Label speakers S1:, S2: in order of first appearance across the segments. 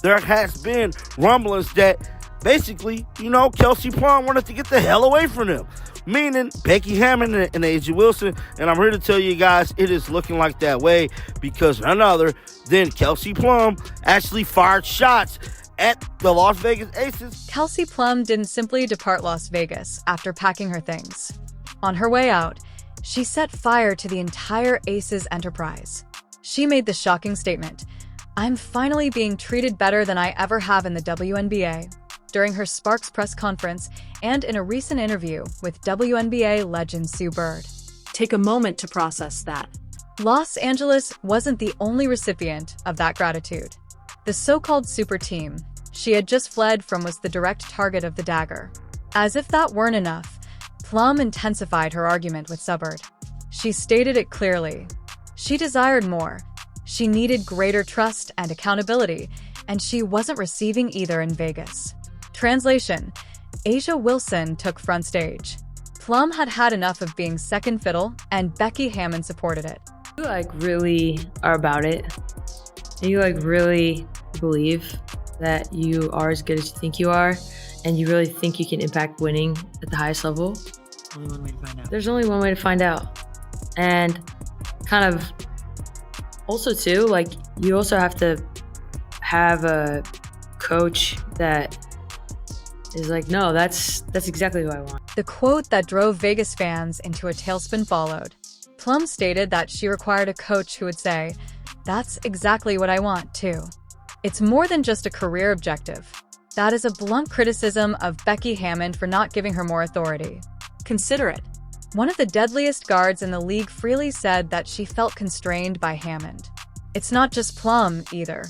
S1: there has been rumblings that basically, Kelsey Plum wanted to get the hell away from them. Meaning Becky Hammond and A'ja Wilson. And I'm here to tell you guys, it is looking like that way because none other than Kelsey Plum actually fired shots at the Las Vegas Aces.
S2: Kelsey Plum didn't simply depart Las Vegas after packing her things. On her way out, she set fire to the entire Aces enterprise. She made the shocking statement, "I'm finally being treated better than I ever have in the WNBA." During her Sparks press conference and in a recent interview with WNBA legend Sue Bird.
S3: Take a moment to process that.
S2: Los Angeles wasn't the only recipient of that gratitude. The so-called super team she had just fled from was the direct target of the dagger. As if that weren't enough, Plum intensified her argument with Subbird. She stated it clearly. She desired more. She needed greater trust and accountability, and she wasn't receiving either in Vegas. Translation: A'ja Wilson took front stage. Plum had had enough of being second fiddle, and Becky Hammond supported it.
S4: You really are about it. You really believe that you are as good as you think you are, and you really think you can impact winning at the highest level.
S5: Only one way to find out.
S4: There's only one way to find out. And kind of also too, you also have to have a coach that is no, that's exactly who I want.
S2: The quote that drove Vegas fans into a tailspin followed. Plum stated that she required a coach who would say, "That's exactly what I want, too." It's more than just a career objective. That is a blunt criticism of Becky Hammond for not giving her more authority.
S3: Consider it.
S2: One of the deadliest guards in the league freely said that she felt constrained by Hammond. It's not just Plum, either.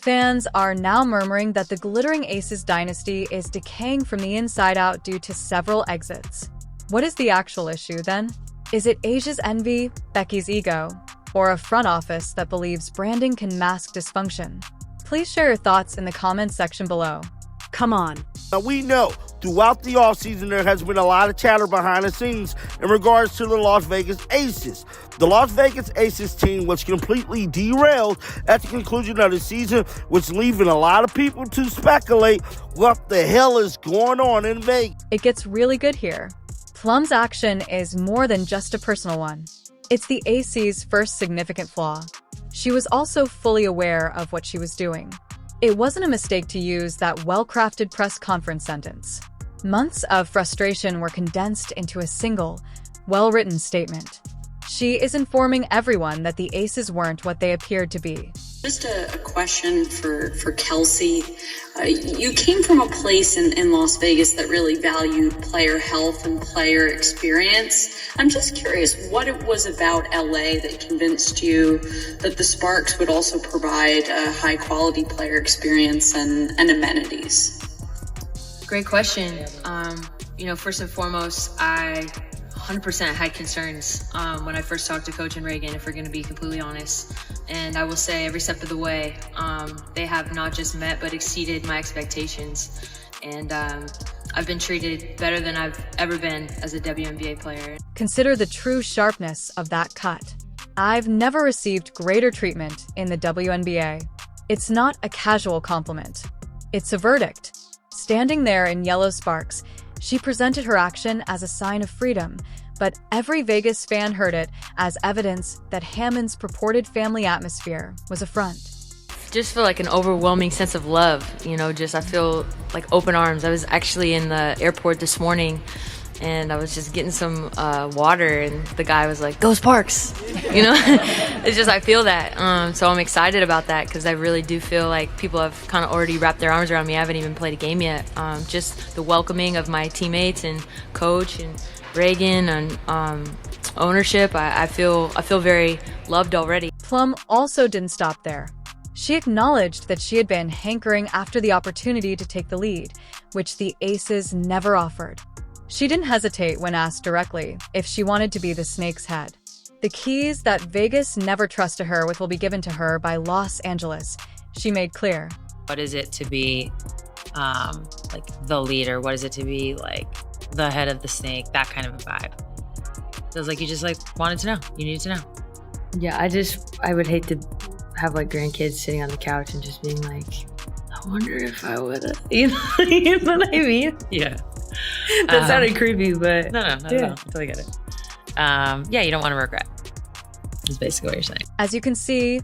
S2: Fans are now murmuring that the glittering Aces dynasty is decaying from the inside out due to several exits. What is the actual issue, then? Is it A'ja's envy, Becky's ego, or a front office that believes branding can mask dysfunction? Please share your thoughts in the comments section below.
S3: Come on.
S1: Now, we know throughout the offseason there has been a lot of chatter behind the scenes in regards to the Las Vegas Aces. The Las Vegas Aces team was completely derailed at the conclusion of the season, which leaving a lot of people to speculate what the hell is going on in Vegas.
S2: It gets really good here. Plum's action is more than just a personal one. It's the AC's first significant flaw. She was also fully aware of what she was doing. It wasn't a mistake to use that well-crafted press conference sentence. Months of frustration were condensed into a single, well-written statement. She is informing everyone that the Aces weren't what they appeared to be.
S6: Just a question for Kelsey. You came from a place in Las Vegas that really valued player health and player experience. I'm just curious what it was about LA that convinced you that the Sparks would also provide a high quality player experience and amenities.
S4: Great question. First and foremost, I 100% had concerns when I first talked to Coach and Reagan, if we're going to be completely honest. And I will say every step of the way, they have not just met but exceeded my expectations. And I've been treated better than I've ever been as a WNBA player.
S2: Consider the true sharpness of that cut. I've never received greater treatment in the WNBA. It's not a casual compliment. It's a verdict. Standing there in yellow sparks, she presented her action as a sign of freedom, but every Vegas fan heard it as evidence that Hammond's purported family atmosphere was a front.
S4: Just feel an overwhelming sense of love, I feel open arms. I was actually in the airport this morning and I was just getting some water and the guy was like, "Go Sparks!" It's just, I feel that. So I'm excited about that because I really do feel like people have kind of already wrapped their arms around me. I haven't even played a game yet. Just the welcoming of my teammates and coach and Reagan and ownership, I feel very loved already.
S2: Plum also didn't stop there. She acknowledged that she had been hankering after the opportunity to take the lead, which the Aces never offered. She didn't hesitate when asked directly if she wanted to be the snake's head. The keys that Vegas never trusted her with will be given to her by Los Angeles, she made clear.
S5: What is it to be the leader? What is it to be the head of the snake? That kind of a vibe. Feels like you just wanted to know. You needed to know.
S4: Yeah, I would hate to have grandkids sitting on the couch and just being like, "Oh
S5: I wonder if I would have. You know what I mean? Yeah. That sounded creepy, but no, I totally get it. Yeah, you don't want to regret. Is basically what you're saying.
S2: As you can see,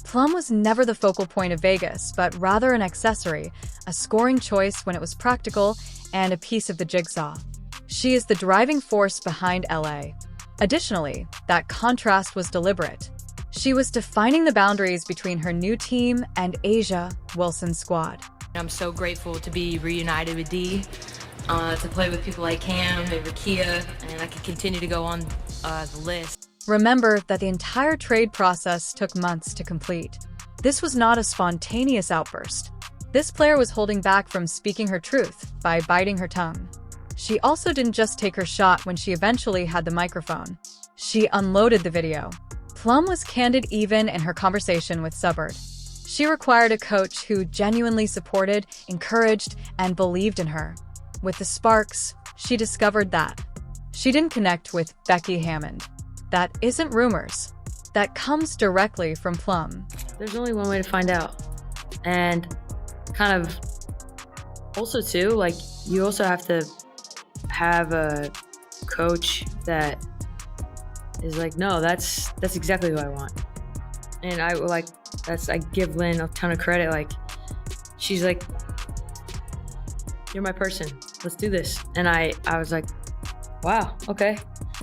S2: Plum was never the focal point of Vegas, but rather an accessory, a scoring choice when it was practical, and a piece of the jigsaw. She is the driving force behind LA. Additionally, that contrast was deliberate. She was defining the boundaries between her new team and A'ja Wilson's squad.
S4: I'm so grateful to be reunited with Dee, to play with people like Cam and Rakia, and I can continue to go on the list.
S2: Remember that the entire trade process took months to complete. This was not a spontaneous outburst. This player was holding back from speaking her truth by biting her tongue. She also didn't just take her shot when she eventually had the microphone. She unloaded the video. Plum was candid even in her conversation with Subbard. She required a coach who genuinely supported, encouraged, and believed in her. With the sparks, she discovered that she didn't connect with Becky Hammond. That isn't rumors. That comes directly from Plum.
S5: There's only one way to find out. And kind of also too, like, you also have to have a coach that is like, no, that's exactly who I want. And I give Lynn a ton of credit. Like, she's like, you're my person. Let's do this. And I was like, wow, okay.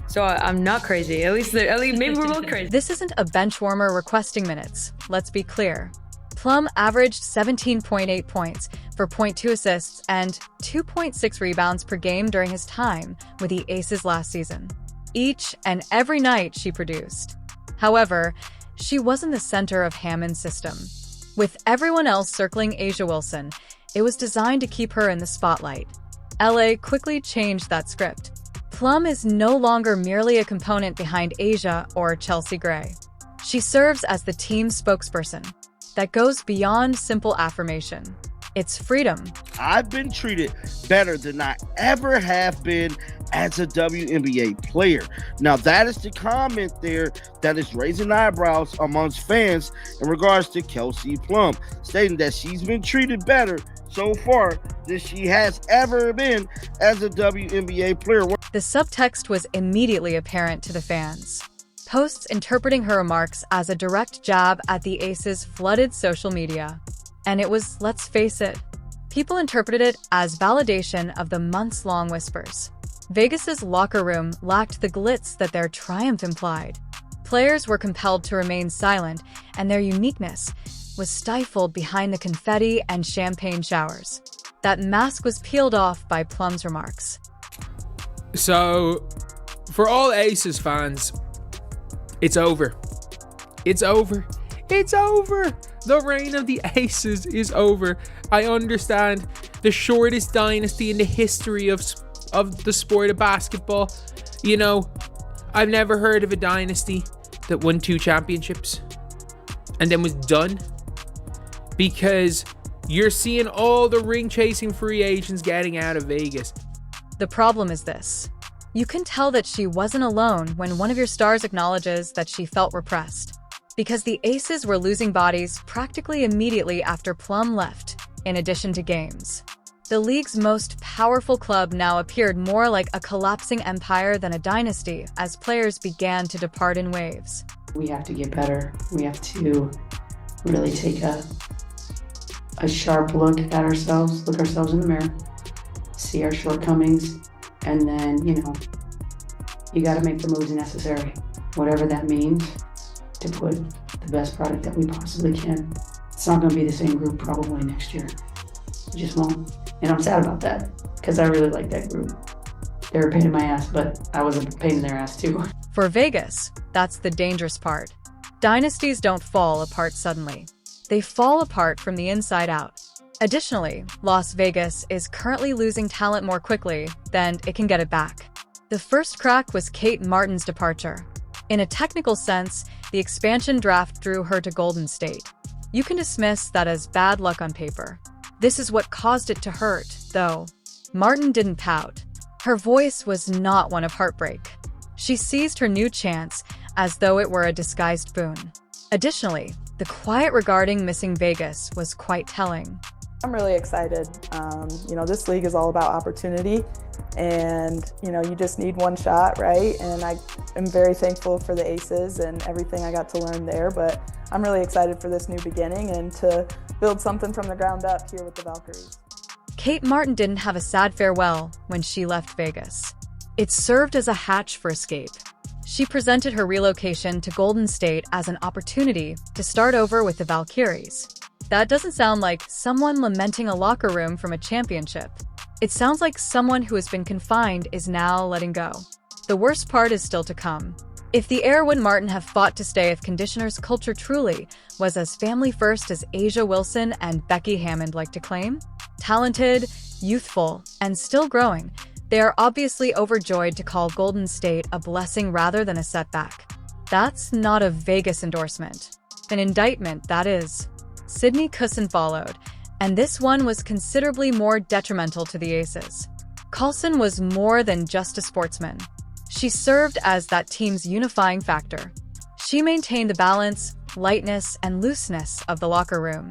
S5: So I'm not crazy. At least maybe we're both crazy.
S2: This isn't a bench warmer requesting minutes. Let's be clear. Plum averaged 17.8 points for 0.2 assists and 2.6 rebounds per game during his time with the Aces last season. Each and every night she produced. However, she wasn't the center of Hammond's system. With everyone else circling A'ja Wilson, it was designed to keep her in the spotlight. LA quickly changed that script. Plum is no longer merely a component behind A'ja or Chelsea Gray. She serves as the team's spokesperson. That goes beyond simple affirmation. It's freedom.
S1: I've been treated better than I ever have been as a WNBA player. Now, that is the comment there that is raising eyebrows amongst fans in regards to Kelsey Plum, stating that she's been treated better so far than she has ever been as a WNBA player.
S2: The subtext was immediately apparent to the fans. Posts interpreting her remarks as a direct jab at the Aces flooded social media. And it was, let's face it, people interpreted it as validation of the months-long whispers. Vegas's locker room lacked the glitz that their triumph implied. Players were compelled to remain silent, and their uniqueness was stifled behind the confetti and champagne showers. That mask was peeled off by Plum's remarks.
S7: So, for all Aces fans, it's over. It's over. It's over. The reign of the Aces is over. I understand the shortest dynasty in the history of the sport of basketball. You know, I've never heard of a dynasty that won 2 championships and then was done, because you're seeing all the ring-chasing free agents getting out of Vegas.
S2: The problem is this. You can tell that she wasn't alone when one of your stars acknowledges that she felt repressed. Because the Aces were losing bodies practically immediately after Plum left, in addition to games. The league's most powerful club now appeared more like a collapsing empire than a dynasty as players began to depart in waves.
S8: We have to get better. We have to really take a sharp look at ourselves, look ourselves in the mirror, see our shortcomings, and then, you got to make the moves necessary, whatever that means, to put the best product that we possibly can. It's not going to be the same group probably next year. It just won't. And I'm sad about that, because I really like that group. They were a pain in my ass, but I was a pain in their ass too.
S2: For Vegas, that's the dangerous part. Dynasties don't fall apart suddenly. They fall apart from the inside out. Additionally, Las Vegas is currently losing talent more quickly than it can get it back. The first crack was Kate Martin's departure. In a technical sense, the expansion draft drew her to Golden State. You can dismiss that as bad luck on paper. This is what caused it to hurt, though. Martin didn't pout. Her voice was not one of heartbreak. She seized her new chance as though it were a disguised boon. Additionally, the quiet regarding missing Vegas was quite telling.
S9: I'm really excited. This league is all about opportunity, and you just need one shot, right? And I am very thankful for the Aces and everything I got to learn there, but I'm really excited for this new beginning and to build something from the ground up here with the Valkyries.
S2: Kate Martin didn't have a sad farewell when she left Vegas. It served as a hatch for escape. She presented her relocation to Golden State as an opportunity to start over with the Valkyries. That doesn't sound like someone lamenting a locker room from a championship. It sounds like someone who has been confined is now letting go. The worst part is still to come. If the heir would Martin have fought to stay if Conditioner's culture truly was as family first as A'ja Wilson and Becky Hammond like to claim? Talented, youthful, and still growing, they are obviously overjoyed to call Golden State a blessing rather than a setback. That's not a Vegas endorsement. An indictment, that is. Sydney Cusson followed, and this one was considerably more detrimental to the Aces. Coulson was more than just a sportsman. She served as that team's unifying factor. She maintained the balance, lightness, and looseness of the locker room.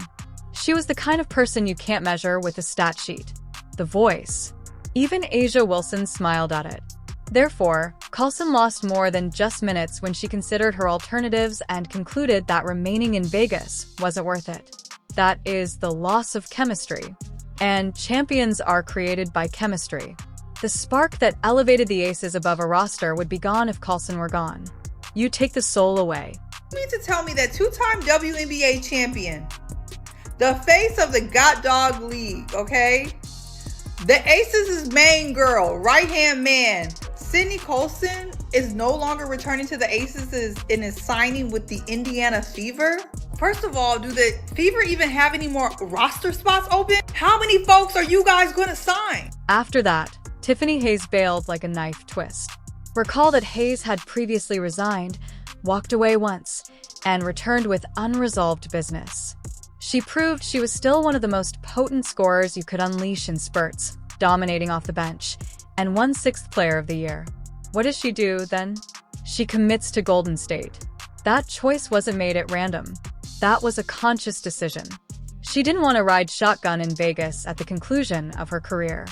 S2: She was the kind of person you can't measure with a stat sheet. The voice. Even A'ja Wilson smiled at it. Therefore, Coulson lost more than just minutes when she considered her alternatives and concluded that remaining in Vegas wasn't worth it. That is the loss of chemistry. And champions are created by chemistry. The spark that elevated the Aces above a roster would be gone if Coulson were gone. You take the soul away.
S10: You mean to tell me that two-time WNBA champion, the face of the God Dog League, okay? The Aces' main girl, right-hand man, Sydney Coulson, is no longer returning to the Aces and is signing with the Indiana Fever? First of all, do the Fever even have any more roster spots open? How many folks are you guys going to sign?
S2: After that, Tiffany Hayes bailed like a knife twist. Recall that Hayes had previously resigned, walked away once, and returned with unresolved business. She proved she was still one of the most potent scorers you could unleash in spurts, dominating off the bench, and won 6th Player of the Year. What does she do, then? She commits to Golden State. That choice wasn't made at random. That was a conscious decision. She didn't want to ride shotgun in Vegas at the conclusion of her career.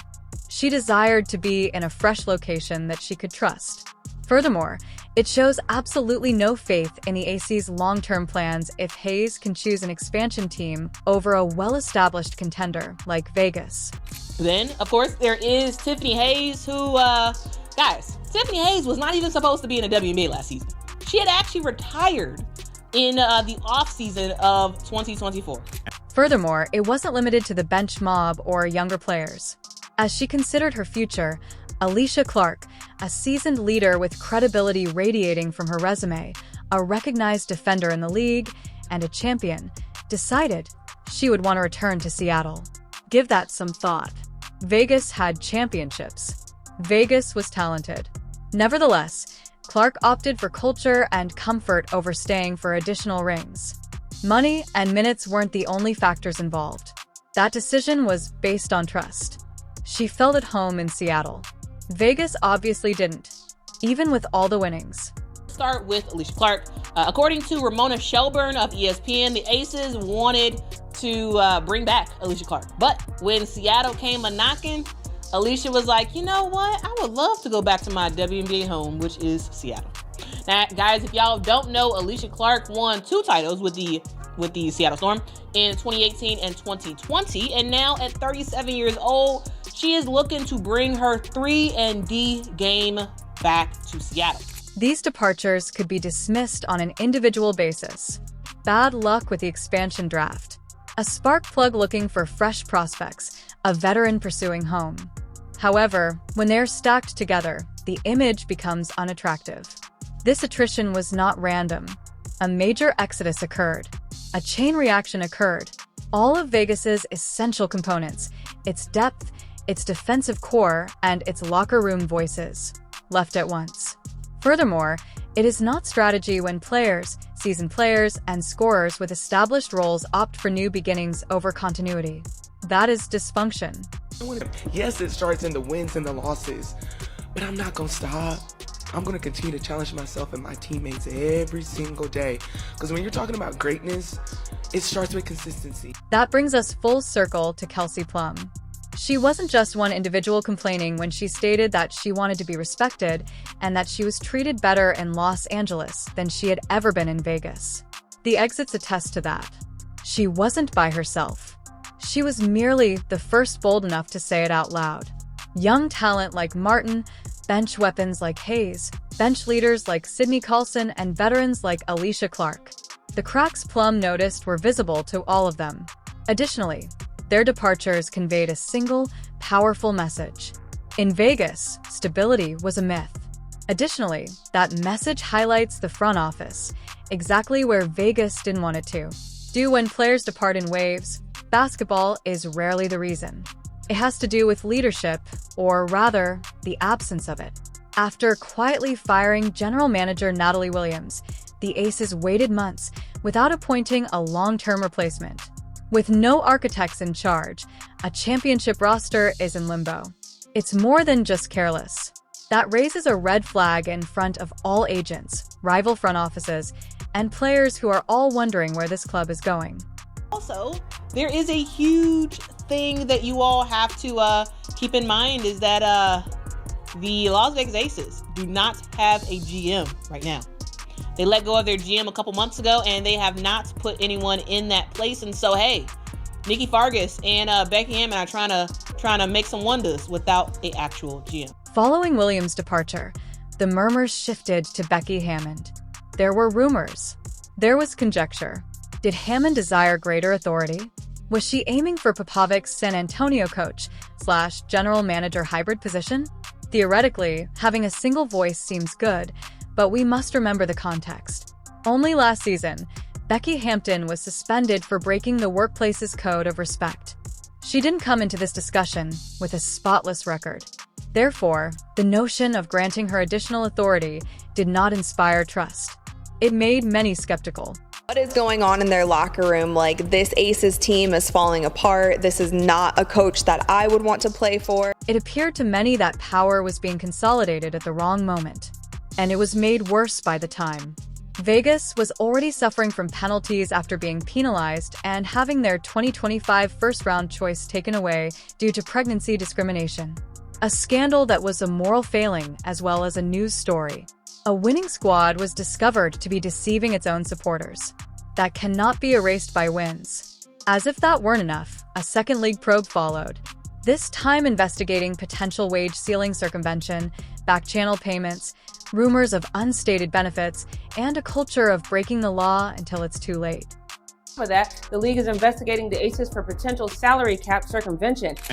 S2: She desired to be in a fresh location that she could trust. Furthermore, it shows absolutely no faith in the AC's long-term plans if Hayes can choose an expansion team over a well-established contender like Vegas.
S11: Then, of course, there is Tiffany Hayes, who, guys, Tiffany Hayes was not even supposed to be in the WNBA last season. She had actually retired in the offseason of 2024.
S2: Furthermore, it wasn't limited to the bench mob or younger players. As she considered her future, Alicia Clark, a seasoned leader with credibility radiating from her resume, a recognized defender in the league, and a champion, decided she would want to return to Seattle. Give that some thought. Vegas had championships. Vegas was talented. Nevertheless, Clark opted for culture and comfort over staying for additional rings. Money and minutes weren't the only factors involved. That decision was based on trust. She felt at home in Seattle. Vegas obviously didn't, even with all the winnings.
S11: Start with Alicia Clark. According to Ramona Shelburne of ESPN, the Aces wanted to bring back Alicia Clark. But when Seattle came a-knocking, Alicia was like, you know what? I would love to go back to my WNBA home, which is Seattle. Now, guys, if y'all don't know, Alicia Clark won 2 titles with the Seattle Storm in 2018 and 2020. And now at 37 years old, she is looking to bring her 3-and-D game back to Seattle.
S2: These departures could be dismissed on an individual basis. Bad luck with the expansion draft. A spark plug looking for fresh prospects, a veteran pursuing home. However, when they're stacked together, the image becomes unattractive. This attrition was not random. A major exodus occurred. A chain reaction occurred. All of Vegas's essential components, its depth, its defensive core, and its locker room voices, left at once. Furthermore, it is not strategy when players, seasoned players, and scorers with established roles opt for new beginnings over continuity. That is dysfunction.
S12: Yes, it starts in the wins and the losses, but I'm not going to stop. I'm going to continue to challenge myself and my teammates every single day. Because when you're talking about greatness, It starts with consistency.
S2: That brings us full circle to Kelsey Plum. She wasn't just one individual complaining when she stated that she wanted to be respected and that she was treated better in Los Angeles than she had ever been in Vegas. The exits attest to that. She wasn't by herself. She was merely the first bold enough to say it out loud. Young talent like Martin, bench weapons like Hayes, bench leaders like Sydney Colson, and veterans like Alicia Clark. The cracks Plum noticed were visible to all of them. Additionally, their departures conveyed a single, powerful message. In Vegas, stability was a myth. Additionally, that message highlights the front office, exactly where Vegas didn't want it to. Due when players depart in waves, basketball is rarely the reason. It has to do with leadership, or rather, the absence of it. After quietly firing general manager Natalie Williams, the Aces waited months without appointing a long-term replacement. With no architects in charge, a championship roster is in limbo. It's more than just careless. That raises a red flag in front of all agents, rival front offices, and players who are all wondering where this club is going.
S11: Also, there is a huge thing that you all have to keep in mind is that the Las Vegas Aces do not have a GM right now. They let go of their GM a couple months ago, and they have not put anyone in that place. And so, hey, Nikki Fargas and Becky Hammond are trying to make some wonders without an actual GM.
S2: Following Williams' departure, the murmurs shifted to Becky Hammond. There were rumors. There was conjecture. Did Hammond desire greater authority? Was she aiming for Popovic's San Antonio coach/general manager hybrid position? Theoretically, having a single voice seems good, but we must remember the context. Only last season, Becky Hampton was suspended for breaking the workplace's code of respect. She didn't come into this discussion with a spotless record. Therefore, the notion of granting her additional authority did not inspire trust. It made many skeptical.
S13: What is going on in their locker room? Like, this Aces team is falling apart. This is not a coach that I would want to play for.
S2: It appeared to many that power was being consolidated at the wrong moment, and it was made worse by the time. Vegas was already suffering from penalties after being penalized and having their 2025 first-round choice taken away due to pregnancy discrimination. A scandal that was a moral failing as well as a news story. A winning squad was discovered to be deceiving its own supporters. That cannot be erased by wins. As if that weren't enough, a second league probe followed. This time investigating potential wage ceiling circumvention, back-channel payments, rumors of unstated benefits, and a culture of breaking the law until it's too late.
S14: For that, the league is investigating the Aces for potential salary cap circumvention.